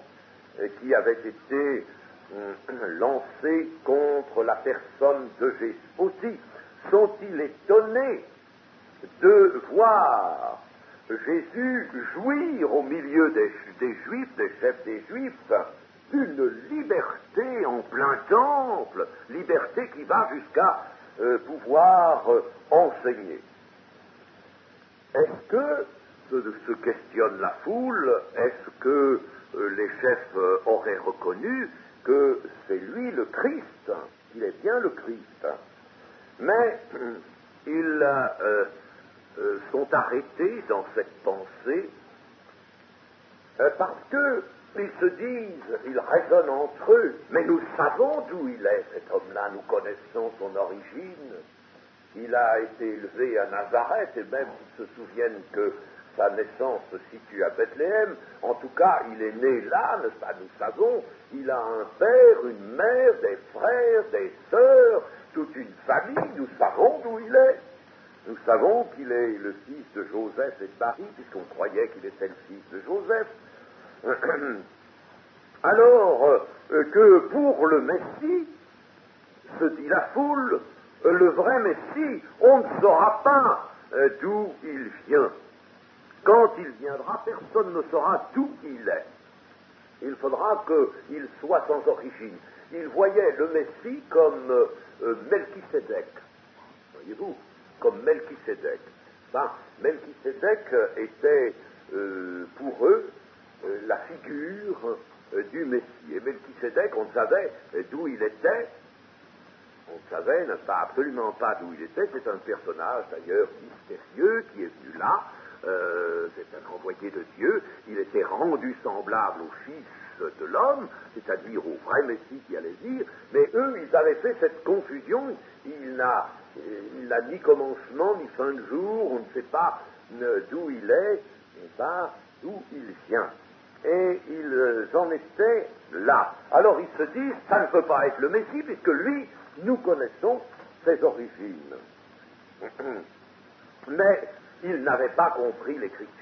qui avait été lancé contre la personne de Jésus. Aussi sont-ils étonnés de voir Jésus jouir au milieu des Juifs, des chefs des Juifs, d'une liberté en plein plein temple, liberté qui va jusqu'à pouvoir enseigner. Est-ce que, se questionne la foule, est-ce que les chefs auraient reconnu que c'est lui le Christ, qu'il est bien le Christ? Mais ils sont arrêtés dans cette pensée parce qu'ils se disent, ils raisonnent entre eux, mais nous savons d'où il est cet homme-là, nous connaissons son origine. Il a été élevé à Nazareth, et même s'ils se souviennent que sa naissance se situe à Bethléem, en tout cas, il est né là, n'est-ce pas, nous savons, il a un père, une mère, des frères, des sœurs, toute une famille, nous savons d'où il est. Nous savons qu'il est le fils de Joseph et de Marie, puisqu'on croyait qu'il était le fils de Joseph. Alors que pour le Messie, se dit la foule, le vrai Messie, on ne saura pas d'où il vient. Quand il viendra, personne ne saura d'où il est. Il faudra qu'il soit sans origine. Il voyait le Messie comme Melchisédek. Voyez-vous, comme Melchisédek. Melchisédek était pour eux la figure du Messie. Et Melchisédek, on savait d'où il était. On savait, n'est-ce pas, absolument pas d'où il était. C'est un personnage, d'ailleurs, mystérieux, qui est venu là. C'est un envoyé de Dieu. Il était rendu semblable au Fils de l'homme, c'est-à-dire au vrai Messie qui allait dire. Mais eux, ils avaient fait cette confusion. Il n'a ni commencement, ni fin de jour. On ne sait pas d'où il est, et pas d'où il vient. Et ils en étaient là. Alors ils se disent, ça ne peut pas être le Messie, puisque lui, nous connaissons ses origines. Mais ils n'avaient pas compris l'Écriture.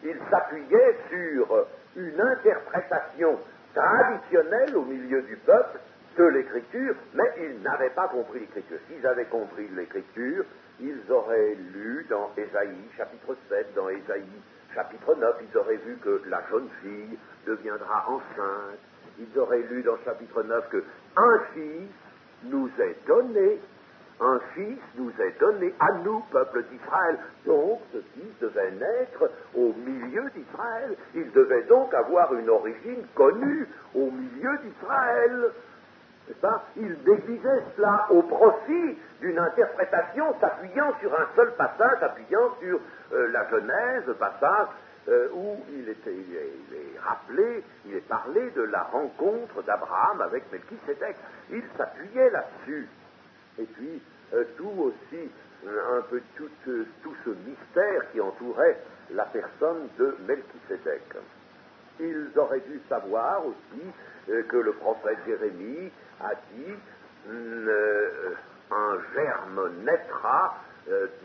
Ils s'appuyaient sur une interprétation traditionnelle au milieu du peuple de l'Écriture, mais ils n'avaient pas compris l'Écriture. S'ils avaient compris l'Écriture, ils auraient lu dans Ésaïe chapitre 7, dans Ésaïe chapitre 9, ils auraient vu que la jeune fille deviendra enceinte. Ils auraient lu dans chapitre 9 que un fils nous est donné, un fils nous est donné à nous, peuple d'Israël. Donc, ce fils devait naître au milieu d'Israël. Il devait donc avoir une origine connue au milieu d'Israël. C'est ça? Il déguisait cela au profit d'une interprétation s'appuyant sur un seul passage, s'appuyant sur la Genèse, passage où il est rappelé, il est parlé de la rencontre d'Abraham avec Melchisédek. Il s'appuyait là-dessus. Et puis, tout aussi, un peu tout ce mystère qui entourait la personne de Melchisédek. Ils auraient dû savoir aussi que le prophète Jérémie a dit un germe naîtra,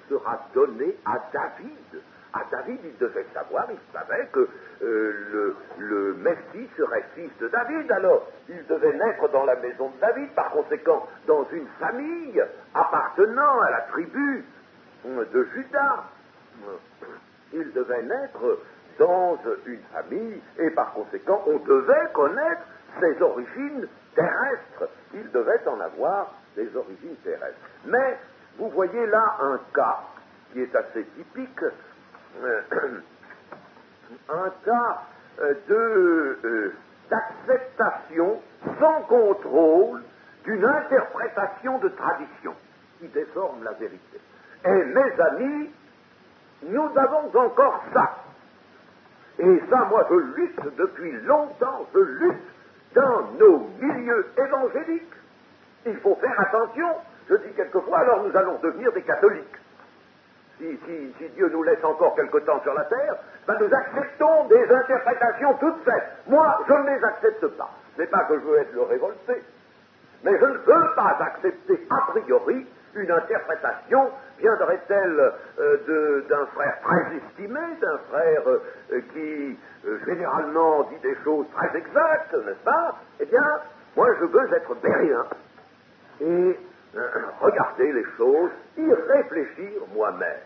sera donné à David. À David, il devait savoir, il savait que le Messie serait fils de David, alors il devait naître dans la maison de David, par conséquent, dans une famille appartenant à la tribu de Juda. Il devait naître dans une famille, et par conséquent, on devait connaître ses origines terrestres. Il devait en avoir des origines terrestres. Mais, vous voyez là un cas qui est assez typique, un cas d'acceptation sans contrôle d'une interprétation de tradition qui déforme la vérité. Et mes amis, nous avons encore ça. Et ça, moi, je lutte depuis longtemps, je lutte dans nos milieux évangéliques. Il faut faire attention. Je dis quelquefois, alors nous allons devenir des catholiques. Si Dieu nous laisse encore quelque temps sur la terre, ben nous acceptons des interprétations toutes faites. Moi, je ne les accepte pas. Ce n'est pas que je veux être le révolté, mais je ne veux pas accepter a priori une interprétation, viendrait-elle d'un frère très estimé, d'un frère qui généralement dit des choses très exactes, n'est-ce pas? Eh bien, moi je veux être béréen et regarder les choses, y réfléchir moi-même.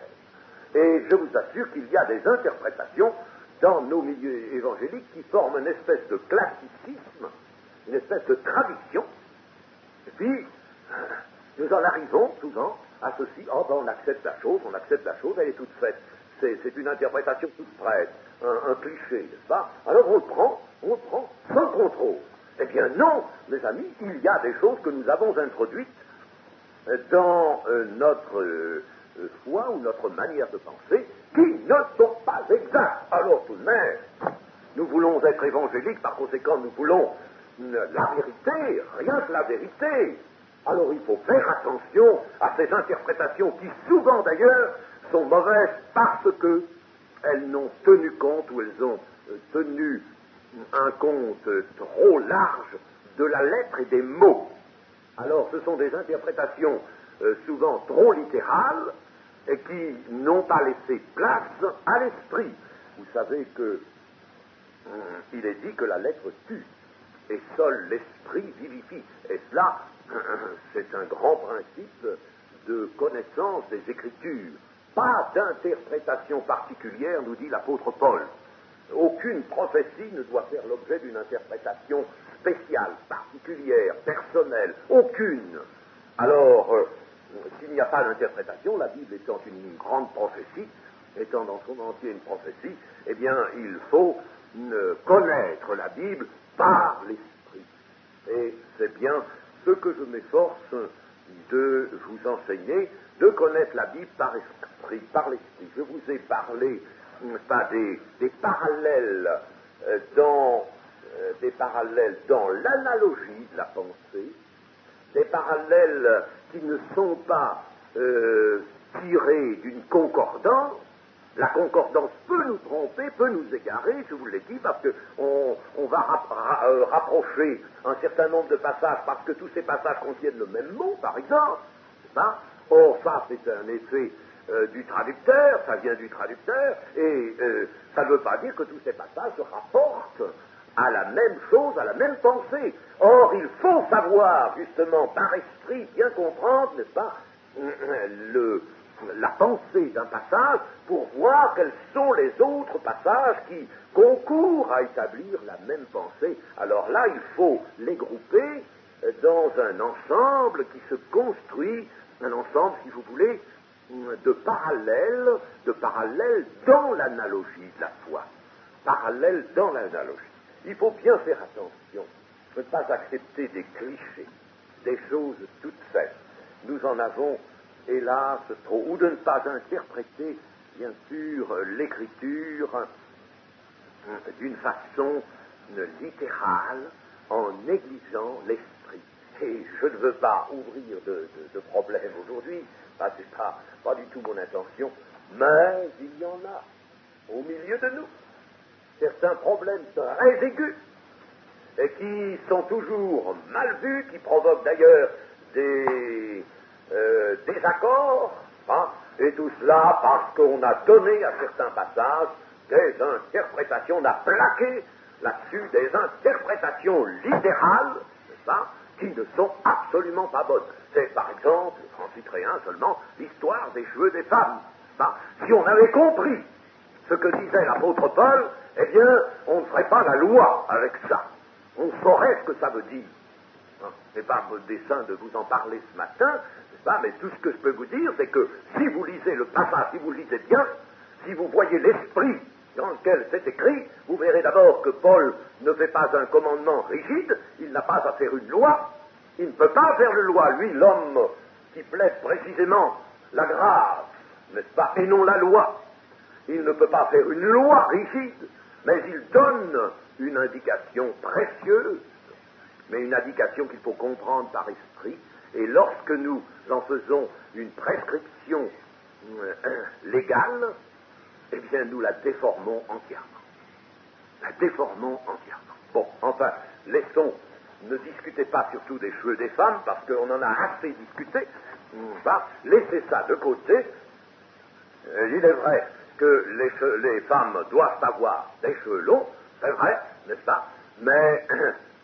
Et je vous assure qu'il y a des interprétations dans nos milieux évangéliques qui forment une espèce de classicisme, une espèce de tradition, puis, nous en arrivons souvent à ceci, oh ben on accepte la chose, elle est toute faite. C'est une interprétation toute prête, un cliché, n'est-ce pas? Alors on le prend sans contrôle. Eh bien non, mes amis, il y a des choses que nous avons introduites dans notre foi ou notre manière de penser qui ne sont pas exactes. Alors tout de même, nous voulons être évangéliques, par conséquent nous voulons la vérité, rien que la vérité. Alors il faut faire attention à ces interprétations qui souvent d'ailleurs sont mauvaises parce que elles n'ont tenu compte ou elles ont tenu un compte trop large de la lettre et des mots. Alors ce sont des interprétations souvent trop littérales et qui n'ont pas laissé place à l'esprit. Vous savez que il est dit que la lettre tue et seul l'esprit vivifie. Et cela, c'est un grand principe de connaissance des Écritures. Pas d'interprétation particulière, nous dit l'apôtre Paul. Aucune prophétie ne doit faire l'objet d'une interprétation spéciale, particulière, personnelle. Aucune. Alors, s'il n'y a pas d'interprétation, la Bible étant une grande prophétie, étant dans son entier une prophétie, eh bien, il faut connaître la Bible par l'Esprit. Et c'est bien ce que je m'efforce de vous enseigner, de connaître la Bible par l'Esprit. Je vous ai parlé des parallèles dans l'analogie de la pensée, des parallèles qui ne sont pas tirés d'une concordance. La concordance peut nous tromper, peut nous égarer, je vous l'ai dit, parce qu'on va rapprocher un certain nombre de passages parce que tous ces passages contiennent le même mot, par exemple. Or, ça, c'est un effet du traducteur, ça vient du traducteur, et ça ne veut pas dire que tous ces passages se rapportent à la même chose, à la même pensée. Or, il faut savoir, justement, par esprit, bien comprendre, n'est-ce pas, la pensée d'un passage pour voir quels sont les autres passages qui concourent à établir la même pensée. Alors là, il faut les grouper dans un ensemble qui se construit, un ensemble, si vous voulez, de parallèles dans l'analogie de la foi. Parallèles dans l'analogie. Il faut bien faire attention, ne pas accepter des clichés, des choses toutes faites. Nous en avons, hélas, trop, ou de ne pas interpréter, bien sûr, l'écriture d'une façon littérale, en négligeant l'esprit. Et je ne veux pas ouvrir de problème aujourd'hui, c'est pas du tout mon intention, mais il y en a au milieu de nous certains problèmes très aigus et qui sont toujours mal vus, qui provoquent d'ailleurs des désaccords, et tout cela parce qu'on a donné à certains passages des interprétations, on a plaqué là-dessus des interprétations littérales, n'est-ce pas, qui ne sont absolument pas bonnes. C'est par exemple, j'en citerai un seulement, l'histoire des cheveux des femmes. Si on avait compris ce que disait l'apôtre Paul, eh bien, on ne ferait pas la loi avec ça. On saurait ce que ça veut dire. C'est pas mon dessein de vous en parler ce matin, n'est-ce pas, mais tout ce que je peux vous dire, c'est que si vous lisez le passage, si vous le lisez bien, si vous voyez l'esprit dans lequel c'est écrit, vous verrez d'abord que Paul ne fait pas un commandement rigide, il n'a pas à faire une loi, il ne peut pas faire de loi, lui, l'homme qui plaide précisément la grâce, n'est-ce pas, et non la loi. Il ne peut pas faire une loi rigide, mais il donne une indication précieuse, mais une indication qu'il faut comprendre par esprit, et lorsque nous en faisons une prescription légale, eh bien nous la déformons entièrement. Bon, enfin, ne discutez pas surtout des cheveux des femmes, parce qu'on en a assez discuté, laissez ça de côté. Il est vrai que les femmes doivent avoir des cheveux longs, c'est vrai, n'est-ce pas, mais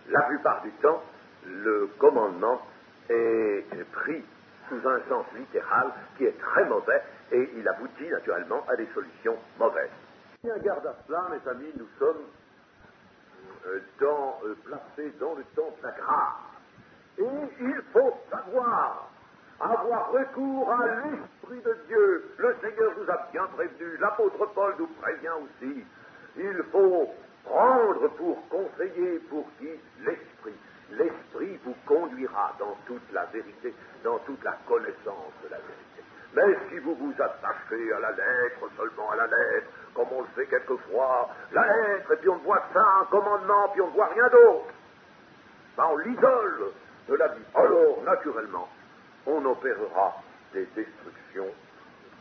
la plupart du temps, le commandement est pris sous un sens littéral qui est très mauvais et il aboutit naturellement à des solutions mauvaises. Bien garde à cela, mes amis, nous sommes placés dans le temps de la grâce. Et il faut savoir avoir recours à l'Esprit de Dieu. Le Seigneur nous a bien prévenu, l'apôtre Paul nous prévient aussi. Il faut prendre pour conseiller, pour guide l'Esprit. L'Esprit vous conduira dans toute la vérité, dans toute la connaissance de la vérité. Mais si vous vous attachez à la lettre, seulement à la lettre, comme on le fait quelquefois, la lettre, et puis on voit ça, un commandement, puis on ne voit rien d'autre, ben on l'isole de la vie. Alors, naturellement, on opérera des destructions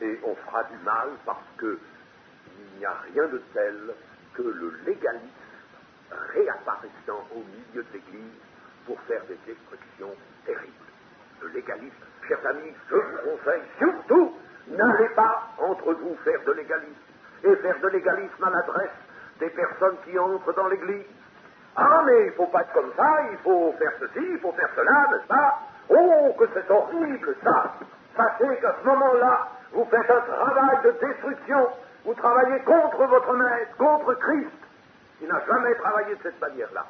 et on fera du mal parce que il n'y a rien de tel que le légalisme réapparaissant au milieu de l'Église pour faire des destructions terribles. Le légalisme, chers amis, je vous conseille surtout, n'allez pas entre vous faire de légalisme et faire de légalisme à l'adresse des personnes qui entrent dans l'Église. Ah, mais il ne faut pas être comme ça, il faut faire ceci, il faut faire cela, n'est-ce pas? Oh, que c'est horrible, ça! Sachez qu'à ce moment-là, vous faites un travail de destruction. Vous travaillez contre votre maître, contre Christ, qui n'a jamais travaillé de cette manière-là.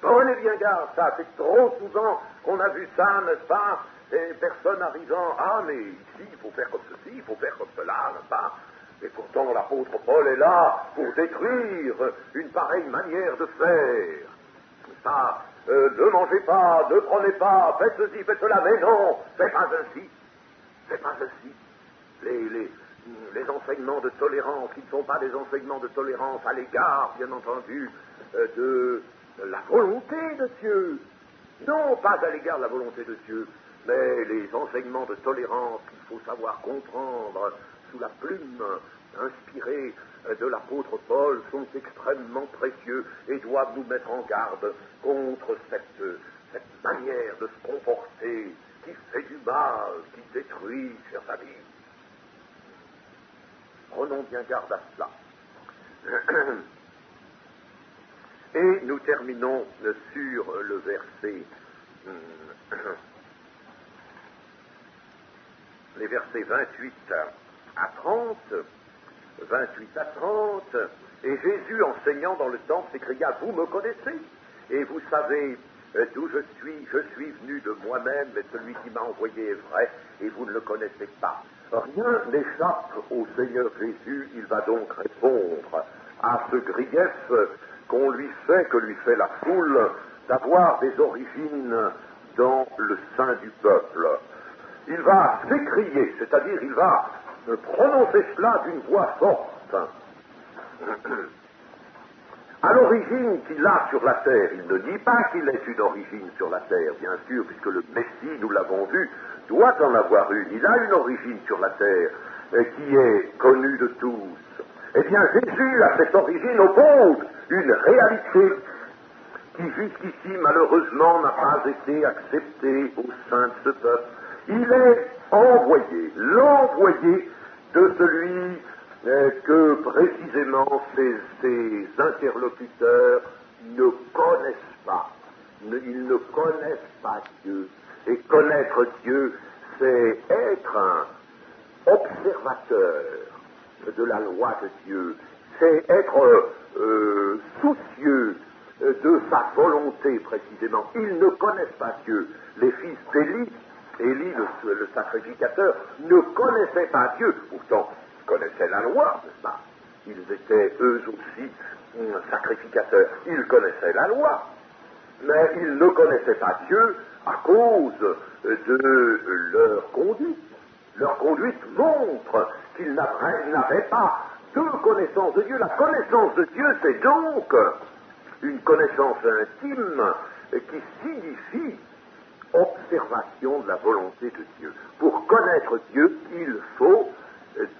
Prenez bien garde, ça, c'est trop souvent qu'on a vu ça, n'est-ce pas? Des personnes arrivant, ah, mais ici, il faut faire comme ceci, il faut faire comme cela, n'est-ce pas? Et pourtant, l'apôtre Paul est là pour détruire une pareille manière de faire. Ça, ne mangez pas, ne prenez pas, faites ceci, faites cela, mais non, c'est pas ainsi. C'est pas ainsi. Les enseignements de tolérance, qui ne sont pas des enseignements de tolérance à l'égard, bien entendu, de la volonté de Dieu. Non, pas à l'égard de la volonté de Dieu, mais les enseignements de tolérance qu'il faut savoir comprendre sous la plume inspirée de l'apôtre Paul sont extrêmement précieux et doivent nous mettre en garde contre cette manière de se comporter qui fait du mal, qui détruit, chers amis. Prenons bien garde à cela. Et nous terminons sur le verset, les versets 28 à 30, 28 à 30, et Jésus, enseignant dans le temple, s'écria, vous me connaissez, et vous savez d'où je suis venu de moi-même, mais celui qui m'a envoyé est vrai, et vous ne le connaissez pas. Rien n'échappe au Seigneur Jésus, il va donc répondre à ce grief qu'on lui fait, que lui fait la foule, d'avoir des origines dans le sein du peuple. Il va s'écrier, c'est-à-dire il va prononcer cela d'une voix forte. À l'origine qu'il a sur la terre, il ne dit pas qu'il ait une origine sur la terre, bien sûr, puisque le Messie, nous l'avons vu, doit en avoir une. Il a une origine sur la terre qui est connue de tous. Eh bien, Jésus, à cette origine, oppose une réalité qui jusqu'ici, malheureusement, n'a pas été acceptée au sein de ce peuple. Il est envoyé, l'envoyé de celui que précisément ses interlocuteurs ne connaissent pas. Ils ne connaissent pas Dieu. Et connaître Dieu, c'est être un observateur de la loi de Dieu. C'est être soucieux de sa volonté précisément. Ils ne connaissent pas Dieu. Les fils d'Élie, le sacrificateur, ne connaissaient pas Dieu. Pourtant, ils connaissaient la loi, n'est-ce pas? Ils étaient eux aussi sacrificateurs. Ils connaissaient la loi, mais ils ne connaissaient pas Dieu à cause de leur conduite. Leur conduite montre qu'ils n'avaient pas de connaissance de Dieu. La connaissance de Dieu, c'est donc une connaissance intime qui signifie observation de la volonté de Dieu. Pour connaître Dieu, il faut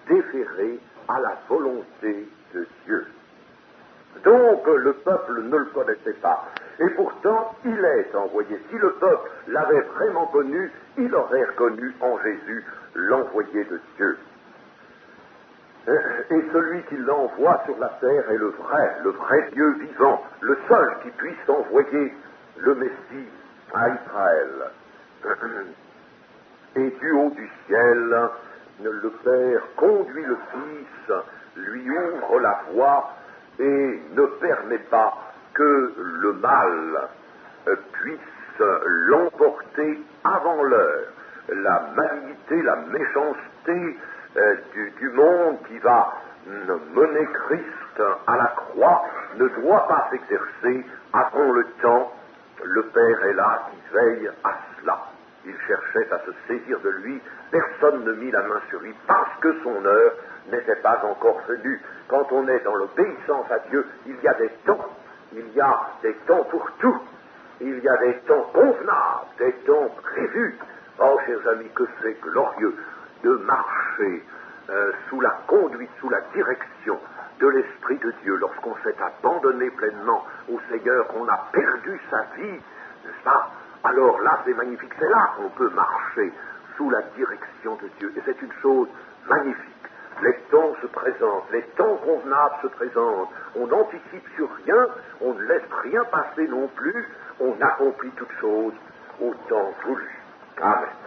déférer à la volonté de Dieu. Donc le peuple ne le connaissait pas. Et pourtant, il est envoyé. Si le peuple l'avait vraiment connu, il aurait reconnu en Jésus l'envoyé de Dieu. Et celui qui l'envoie sur la terre est le vrai Dieu vivant, le seul qui puisse envoyer le Messie à Israël. Et du haut du ciel, le Père conduit le Fils, lui ouvre la voie et ne permet pas que le mal puisse l'emporter avant l'heure. La malignité, la méchanceté du monde qui va mener Christ à la croix ne doit pas s'exercer avant le temps. Le Père est là qui veille à cela. Il cherchait à se saisir de lui, personne ne mit la main sur lui parce que son heure n'était pas encore venue. Quand on est dans l'obéissance à Dieu, il y a des temps. Il y a des temps pour tout. Il y a des temps convenables, des temps prévus. Oh, chers amis, que c'est glorieux de marcher sous la conduite, sous la direction de l'Esprit de Dieu, lorsqu'on s'est abandonné pleinement au Seigneur, qu'on a perdu sa vie, n'est-ce pas? Alors là, c'est magnifique, c'est là qu'on peut marcher sous la direction de Dieu. Et c'est une chose magnifique. Les temps se présentent, les temps convenables se présentent. On n'anticipe sur rien, on ne laisse rien passer non plus, on accomplit toutes choses au temps voulu. Amen.